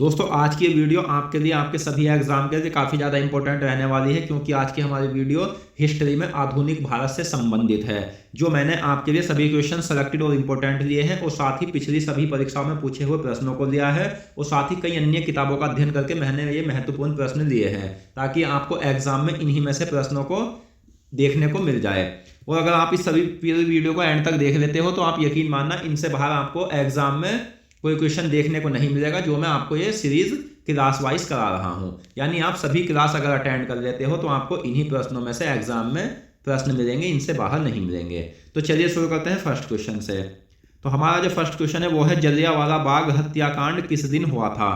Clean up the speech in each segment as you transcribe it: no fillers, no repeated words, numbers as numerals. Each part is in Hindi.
दोस्तों आज की ये वीडियो आपके लिए, आपके सभी एग्जाम के लिए काफ़ी ज़्यादा इंपॉर्टेंट रहने वाली है, क्योंकि आज की हमारी वीडियो हिस्ट्री में आधुनिक भारत से संबंधित है। जो मैंने आपके लिए सभी क्वेश्चन सेलेक्टेड और इम्पोर्टेंट लिए हैं और साथ ही पिछली सभी परीक्षाओं में पूछे हुए प्रश्नों को लिया है और साथ ही कई अन्य किताबों का अध्ययन करके मैंने ये महत्वपूर्ण प्रश्न लिए हैं, ताकि आपको एग्जाम में इन्हीं में से प्रश्नों को देखने को मिल जाए। और अगर आप इस सभी वीडियो को एंड तक देख लेते हो तो आप यकीन मानना इनसे बाहर आपको एग्जाम में कोई क्वेश्चन देखने को नहीं मिलेगा, जो मैं आपको ये सीरीज क्लास वाइज करा रहा हूं। यानी आप सभी क्लास अगर अटेंड कर लेते हो तो आपको इन्हीं प्रश्नों में से एग्जाम में प्रश्न मिलेंगे, इनसे बाहर नहीं मिलेंगे। तो चलिए शुरू करते हैं फर्स्ट क्वेश्चन से। तो हमारा जो फर्स्ट क्वेश्चन है वो है, जलियांवाला बाग हत्याकांड किस दिन हुआ था?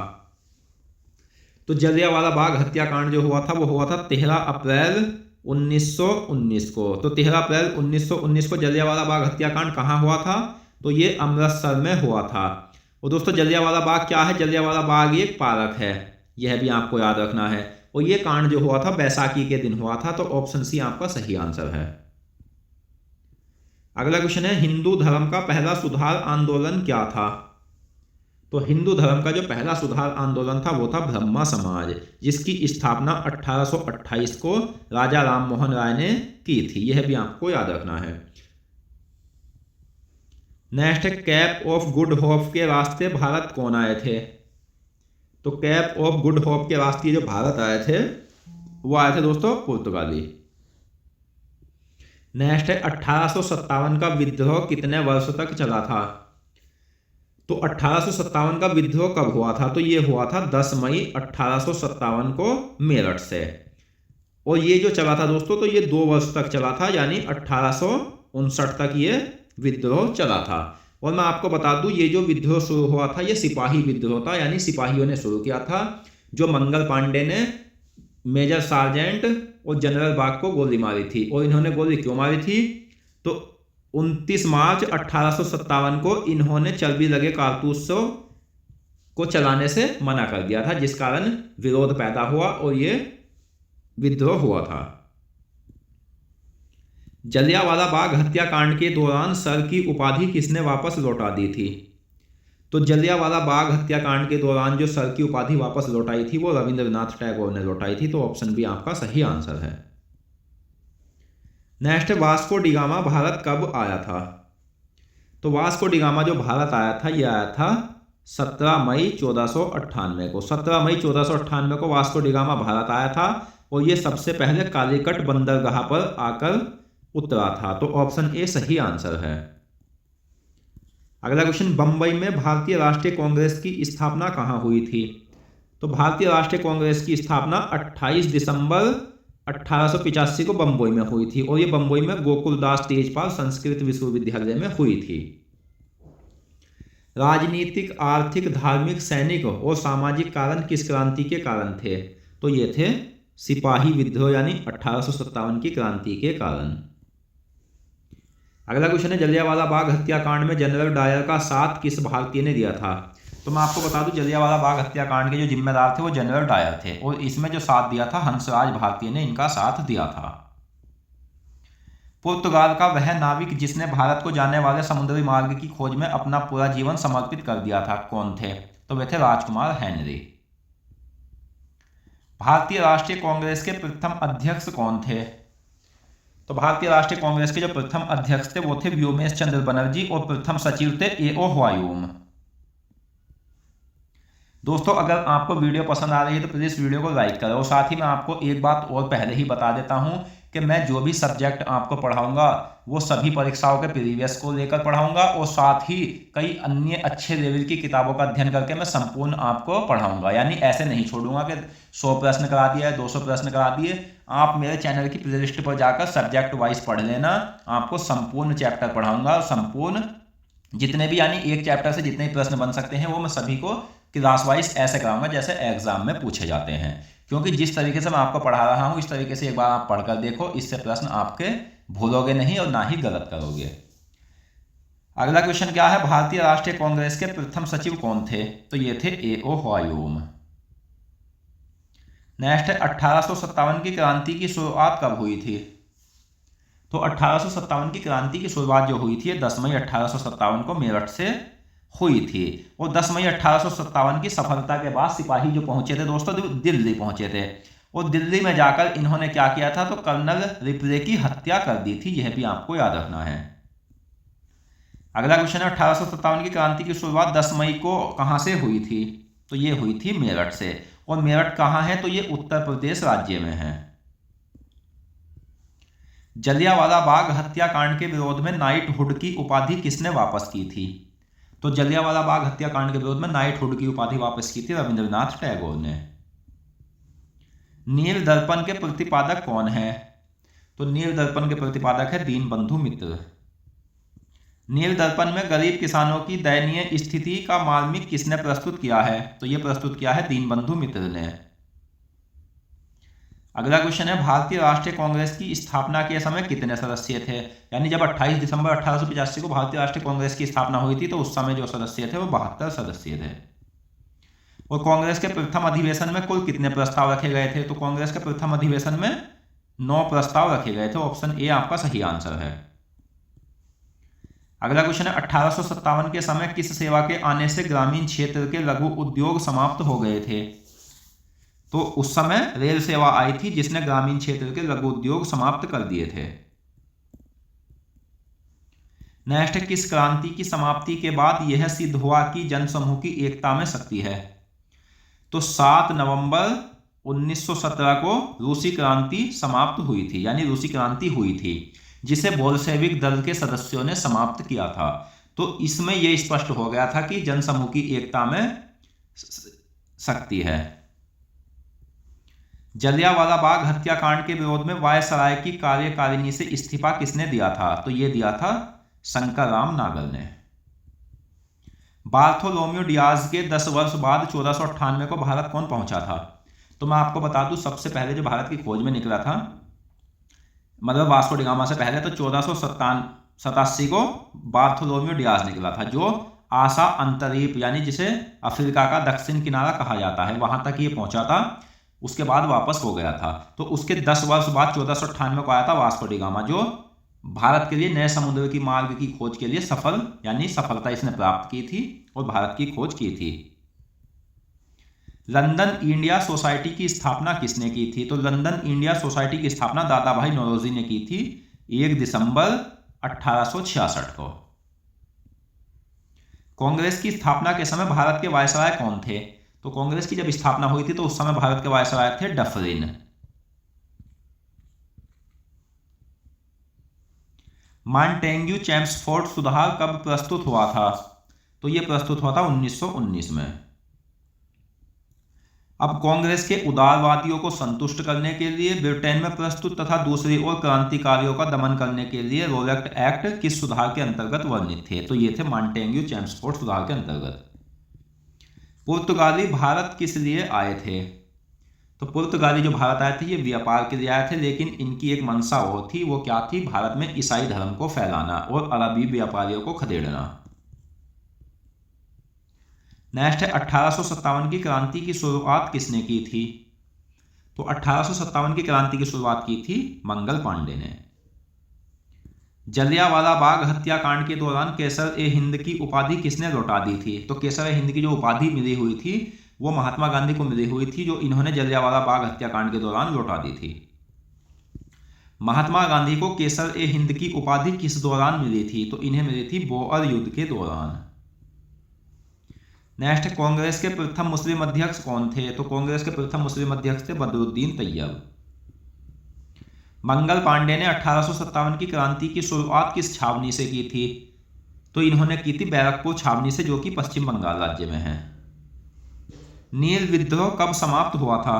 तो जलियांवाला बाग हत्याकांड जो हुआ था वो हुआ था 13 अप्रैल 1919 को। तो 13 अप्रैल 1919 को जलियांवाला बाग हत्याकांड कहाँ हुआ था? तो ये अमृतसर में हुआ था। और दोस्तों जलियांवाला बाग क्या है? जलियांवाला बाग एक पार्क है, यह भी आपको याद रखना है। और ये कांड जो हुआ था बैसाखी के दिन हुआ था, तो ऑप्शन सी आपका सही आंसर है। अगला क्वेश्चन है, हिंदू धर्म का पहला सुधार आंदोलन क्या था? तो हिंदू धर्म का जो पहला सुधार आंदोलन था वो था ब्रह्मा समाज, जिसकी स्थापना 1828 को राजा राम मोहन राय ने की थी, यह भी आपको याद रखना है। नेक्स्ट है, कैप ऑफ गुड होप के रास्ते भारत कौन आए थे? तो कैप ऑफ गुड होप के रास्ते जो भारत आए थे वो आए थे दोस्तों पुर्तगाली। नेक्स्ट है, 1857 का विद्रोह कितने वर्ष तक चला था? तो 1857 का विद्रोह कब हुआ था? तो ये हुआ था 10 मई 1857 को मेरठ से। और ये जो चला था दोस्तों तो ये 2 वर्ष तक चला था, यानी 1859 तक ये विद्रोह चला था। और मैं आपको बता दूं ये जो विद्रोह शुरू हुआ था ये सिपाही विद्रोह था, यानी सिपाहियों ने शुरू किया था। जो मंगल पांडे ने मेजर सार्जेंट और जनरल बाग को गोली मारी थी। और इन्होंने गोली क्यों मारी थी? तो 29 मार्च 1857 को इन्होंने चर्बी लगे कारतूस को चलाने से मना कर दिया था, जिस कारण विरोध पैदा हुआ और ये विद्रोह हुआ था। जलियांवाला बाग हत्याकांड के दौरान सर की उपाधि किसने वापस लौटा दी थी? तो जलियांवाला बाग हत्याकांड के दौरान जो सर की उपाधि वापस लौटाई थी वो रविंद्रनाथ टैगोर ने लौटाई थी, तो ऑप्शन बी आपका सही आंसर है। Next, Vasco D gamma Bharat कब आया था? तो वास्को डी गामा जो भारत आया था ये आया था 17 मई 1498 को। 17 मई 1498 को वास्को डी गामा भारत आया था और ये सबसे पहले कालीकट बंदरगाह पर आकर उतरा था, तो ऑप्शन ए सही आंसर है। अगला क्वेश्चन, बंबई में भारतीय राष्ट्रीय कांग्रेस की स्थापना कहां हुई थी? तो भारतीय राष्ट्रीय कांग्रेस की स्थापना 28 दिसंबर 1885 को बंबई में हुई थी और ये बंबई में गोकुलदास तेजपाल संस्कृत विश्वविद्यालय में हुई थी। राजनीतिक, आर्थिक, धार्मिक, सैनिक और सामाजिक कारण किस क्रांति के कारण थे? तो ये थे सिपाही विद्रोह, यानी 1857 की क्रांति के कारण। अगला क्वेश्चन है, जलियांवाला बाग हत्याकांड में जनरल डायर का साथ किस भारतीय ने दिया था? तो मैं आपको बता दूं जलियांवाला बाग हत्याकांड के जो जिम्मेदार थे वो जनरल डायर थे और इसमें जो साथ दिया था हंसराज भारतीय ने इनका साथ दिया था। पुर्तगाल का वह नाविक जिसने भारत को जाने वाले समुद्री मार्ग की खोज में अपना पूरा जीवन समर्पित कर दिया था, कौन थे? तो वे थे राजकुमार हेनरी। भारतीय राष्ट्रीय कांग्रेस के प्रथम अध्यक्ष कौन थे? तो भारतीय राष्ट्रीय कांग्रेस के जो प्रथम अध्यक्ष थे वो थे व्योमेश चंद्र बनर्जी और प्रथम सचिव थे ए.ओ. हुमायूं। दोस्तों अगर आपको वीडियो पसंद आ रही है तो प्लीज वीडियो को लाइक करो। और साथ ही मैं आपको एक बात और पहले ही बता देता हूं कि मैं जो भी सब्जेक्ट आपको पढ़ाऊंगा वो सभी परीक्षाओं के प्रीवियस को लेकर पढ़ाऊंगा और साथ ही कई अन्य अच्छे लेवल की किताबों का अध्ययन करके मैं संपूर्ण आपको पढ़ाऊंगा। यानी ऐसे नहीं छोड़ूंगा कि 100 प्रश्न करा दिया है, 200 प्रश्न करा दिए। आप मेरे चैनल की प्लेलिस्ट पर जाकर सब्जेक्ट वाइज पढ़ लेना, आपको संपूर्ण चैप्टर पढ़ाऊंगा और संपूर्ण जितने भी यानी एक चैप्टर से जितने प्रश्न बन सकते हैं वो मैं सभी को क्लास वाइज ऐसे कराऊंगा जैसे एग्जाम में पूछे जाते हैं। क्योंकि जिस तरीके से मैं आपको पढ़ा रहा हूं इस तरीके से एक बार आप पढ़कर देखो, इससे प्रश्न आपके भूलोगे नहीं और ना ही गलत करोगे। अगला क्वेश्चन क्या है, भारतीय राष्ट्रीय कांग्रेस के प्रथम सचिव कौन थे? तो ये थे ए.ओ. हुमायूं। नेक्स्ट है, 1857 की क्रांति की शुरुआत कब हुई थी? तो 1857 की क्रांति की शुरुआत जो हुई थी 10 मई 1857 को मेरठ से हुई थी। और 10 मई 1857 की सफलता के बाद सिपाही जो पहुंचे थे दोस्तों दिल्ली पहुंचे थे, और दिल्ली में जाकर इन्होंने क्या किया था, तो कर्नल रिप्ले की हत्या कर दी थी। यह भी आपको याद रखना है। अगला क्वेश्चन है 1857 की क्रांति की शुरुआत 10 मई को कहां से हुई थी, तो ये हुई थी मेरठ से। और मेरठ कहां है, तो ये उत्तर प्रदेश राज्य में है। जलियांवाला बाग हत्याकांड के विरोध में नाइटहुड की उपाधि किसने वापस की थी, तो जलियांवाला बाग हत्याकांड के विरोध में नाइटहुड की उपाधि वापस की थी रविंद्रनाथ टैगोर ने। नील दर्पण के प्रतिपादक कौन है, तो नील दर्पण के प्रतिपादक है दीनबंधु मित्र। नील दर्पण में गरीब किसानों की दयनीय स्थिति का मार्मिक किसने प्रस्तुत किया है, तो यह प्रस्तुत किया है दीनबंधु मित्र ने। अगला क्वेश्चन है भारतीय राष्ट्रीय कांग्रेस की स्थापना के समय कितने सदस्य थे, यानी जब 28 दिसंबर 1885 को भारतीय राष्ट्रीय कांग्रेस की स्थापना हुई थी तो उस समय जो सदस्य थे वो 72 सदस्य थे। और कांग्रेस के प्रथम अधिवेशन में कुल कितने प्रस्ताव रखे गए थे, तो कांग्रेस के प्रथम अधिवेशन में 9 प्रस्ताव रखे गए थे। ऑप्शन ए आपका सही आंसर है। अगला क्वेश्चन है 1857 के समय किस सेवा के आने से ग्रामीण क्षेत्र के लघु उद्योग समाप्त हो गए थे, तो उस समय रेल सेवा आई थी जिसने ग्रामीण क्षेत्र के लघु उद्योग समाप्त कर दिए थे। नेक्स्ट, किस क्रांति की समाप्ति के बाद यह सिद्ध हुआ कि जनसमूह की एकता में शक्ति है, तो 7 नवंबर 1917 को रूसी क्रांति समाप्त हुई थी, यानी रूसी क्रांति हुई थी जिसे बोल्शेविक दल के सदस्यों ने समाप्त किया था। तो इसमें यह स्पष्ट हो गया था कि जनसमूह की एकता में शक्ति है। जलियांवाला बाग हत्याकांड के विरोध में वायसराय की कार्यकारिणी से इस्तीफा किसने दिया था, तो यह दिया था शंकरराव नागर ने। बार्थोलोम्यू डियाज के 10 वर्ष बाद 1498 को भारत कौन पहुंचा था, तो मैं आपको बता दूं सबसे पहले जो भारत की खोज में निकला था, मतलब वास्को डी गामा से पहले, तो 1487 को बार्थोलोम्यू डियाज निकला था, जो आशा अंतरीप यानी जिसे अफ्रीका का दक्षिण किनारा कहा जाता है वहां तक ये पहुंचा था। उसके बाद वापस हो गया था। तो उसके 10 वर्ष बाद 1498 को आया था वास्को डी गामा, जो भारत के लिए नए समुद्र की मार्ग की खोज के लिए सफलता इसने प्राप्त की थी और भारत की खोज की थी। लंदन इंडिया सोसाइटी की स्थापना किसने की थी, तो लंदन इंडिया सोसाइटी की स्थापना दादा भाई नौरोजी ने की थी 1 दिसंबर 1866 को। कांग्रेस की स्थापना के समय भारत के वायसराय कौन थे, तो कांग्रेस की जब स्थापना हुई थी तो उस समय भारत के वायसराय थे डफरिन। मॉन्टेग्यू चेम्सफोर्ड सुधार कब प्रस्तुत हुआ था, तो यह प्रस्तुत हुआ था 1919 में। अब कांग्रेस के उदारवादियों को संतुष्ट करने के लिए ब्रिटेन में प्रस्तुत तथा दूसरी ओर क्रांतिकारियों का दमन करने के लिए रोलेट एक्ट किस सुधार के अंतर्गत वर्णित थे, तो ये थे मॉन्टेग्यू चेम्सफोर्ड सुधार के अंतर्गत। पुर्तगाली भारत किस लिए आए थे, तो पुर्तगाली जो भारत आए थे ये व्यापार के लिए आए थे, लेकिन इनकी एक मंशा और थी, वो क्या थी, भारत में ईसाई धर्म को फैलाना और अरबी व्यापारियों को खदेड़ना। नेक्स्ट है 1857 की क्रांति की शुरुआत किसने की थी, तो 1857 की क्रांति की शुरुआत की थी मंगल पांडे ने। जलियांवाला बाग हत्याकांड के दौरान केसर ए हिंद की उपाधि किसने लौटा दी थी, तो केसर ए हिंद की जो उपाधि मिली हुई थी वो महात्मा गांधी को मिली हुई थी, जो इन्होंने जलियांवाला बाग हत्याकांड के दौरान लौटा दी थी। महात्मा गांधी को केसर ए हिंद की उपाधि किस दौरान मिली थी, तो इन्हें मिली थी बोअर युद्ध के दौरान। नेक्स्ट, कांग्रेस के प्रथम मुस्लिम अध्यक्ष कौन थे, तो कांग्रेस के प्रथम मुस्लिम अध्यक्ष थे बदरुद्दीन तैयब। मंगल पांडे ने 1857 की क्रांति की शुरुआत किस छावनी से की थी, तो इन्होंने की थी बैरकपुर छावनी से, जो कि पश्चिम बंगाल राज्य में है। नील विद्रोह कब समाप्त हुआ था,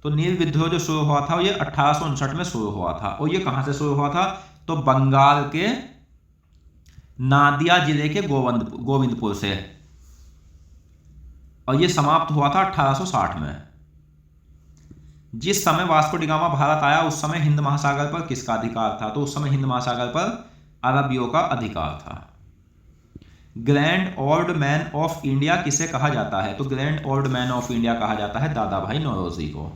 तो नील विद्रोह जो शुरू हुआ था ये 1859 में शुरू हुआ था, और ये कहां से शुरू हुआ था, तो बंगाल के नादिया जिले के गोविंदपुर से, और ये समाप्त हुआ था 1860 में। जिस समय वास्को डी गामा भारत आया उस समय हिंद महासागर पर किसका अधिकार था, तो उस समय हिंद महासागर पर अरबियों का अधिकार था। Grand old man of India किसे कहा जाता है, तो grand old man of India कहा जाता है दादा भाई नौरोजी को।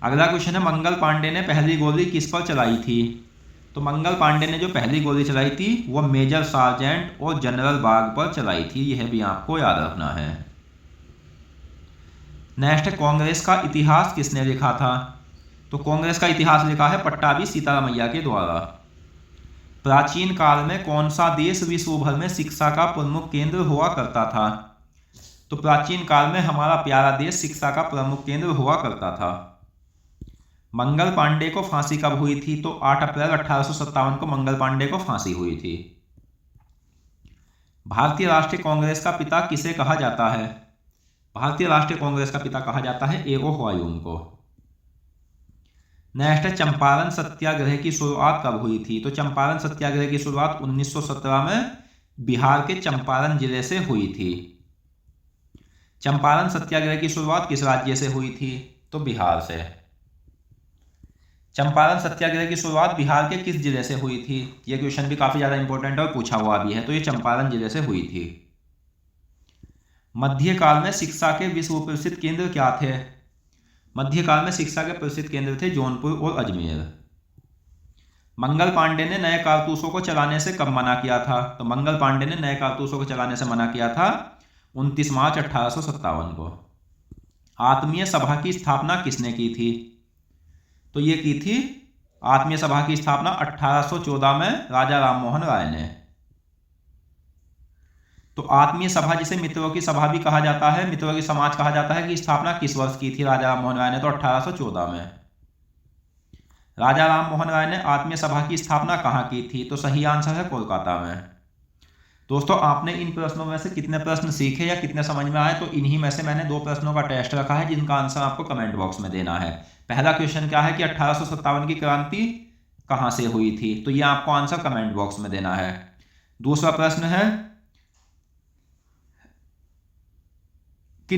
अगला क्वेश्चन है मंगल पांडे ने पहली गोली किस पर चलाई थी, तो मंगल पांडे ने जो पहली गोली चलाई थी वो मेजर सार्जेंट और जनरल बाग पर चलाई थी, यह भी आपको याद रखना है। नेक्स्ट, कांग्रेस का इतिहास किसने लिखा था? तो कांग्रेस का इतिहास लिखा है पट्टाभी सीतारामैया के द्वारा। प्राचीन काल में कौन सा देश विश्व भर में शिक्षा का प्रमुख केंद्र हुआ करता था? तो प्राचीन काल में हमारा प्यारा देश शिक्षा का प्रमुख केंद्र हुआ करता था। मंगल पांडे को फांसी कब हुई थी? तो 8 अप्रैल 1857 को मंगल पांडे को फांसी हुई थी। भारतीय राष्ट्रीय कांग्रेस का पिता किसे कहा जाता है? भारतीय राष्ट्रीय कांग्रेस का पिता कहा जाता है ए.ओ. हुमायूं को। नेक्स्ट है, चंपारण सत्याग्रह की शुरुआत कब हुई थी? तो चंपारण सत्याग्रह की शुरुआत 1917 में बिहार के चंपारण जिले से हुई थी। चंपारण सत्याग्रह की शुरुआत किस राज्य से हुई थी? तो बिहार से। चंपारण सत्याग्रह की शुरुआत बिहार के किस जिले से हुई थी? यह क्वेश्चन भी काफी ज्यादा इंपॉर्टेंट और पूछा हुआ भी है, तो ये चंपारण जिले से हुई थी। मध्यकाल में शिक्षा के विश्व प्रसिद्ध केंद्र क्या थे? मध्यकाल में शिक्षा के प्रसिद्ध केंद्र थे जौनपुर और अजमेर। मंगल पांडे ने नए कारतूसों को चलाने से कब मना किया था? तो मंगल पांडे ने नए कारतूसों को चलाने से मना किया था 29 मार्च 1857 को। आत्मीय सभा की स्थापना किसने की थी? तो ये की थी आत्मीय सभा की स्थापना 1814 में राजा राममोहन राय ने। तो आत्मीय सभा, जिसे मित्रों की सभा भी कहा जाता है, मित्रों की समाज कहा जाता है, कि स्थापना किस वर्ष की थी राजा राममोहन राय ने? तो 1814 में। राजा राममोहन राय ने आत्मीय सभा की स्थापना कहाँ की थी? तो सही आंसर है कोलकाता में। दोस्तों, आपने इन प्रश्नों में से कितने प्रश्न सीखे या कितने समझ में आए? तो इन्हीं में से मैंने 2 प्रश्नों का टेस्ट रखा है जिनका आंसर आपको कमेंट बॉक्स में देना है। पहला क्वेश्चन क्या है कि 1857 की क्रांति कहां से हुई थी? तो ये आपको आंसर कमेंट बॉक्स में देना है। दूसरा प्रश्न है कि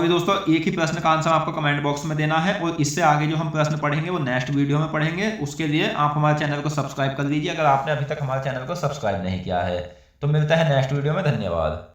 दोस्तों, एक ही प्रश्न का आंसर आपको कमेंट बॉक्स में देना है, और इससे आगे जो हम प्रश्न पढ़ेंगे वो नेक्स्ट वीडियो में पढ़ेंगे। उसके लिए आप हमारे चैनल को सब्सक्राइब कर लीजिए अगर आपने अभी तक हमारे चैनल को सब्सक्राइब नहीं किया है। तो मिलता है नेक्स्ट वीडियो में। धन्यवाद।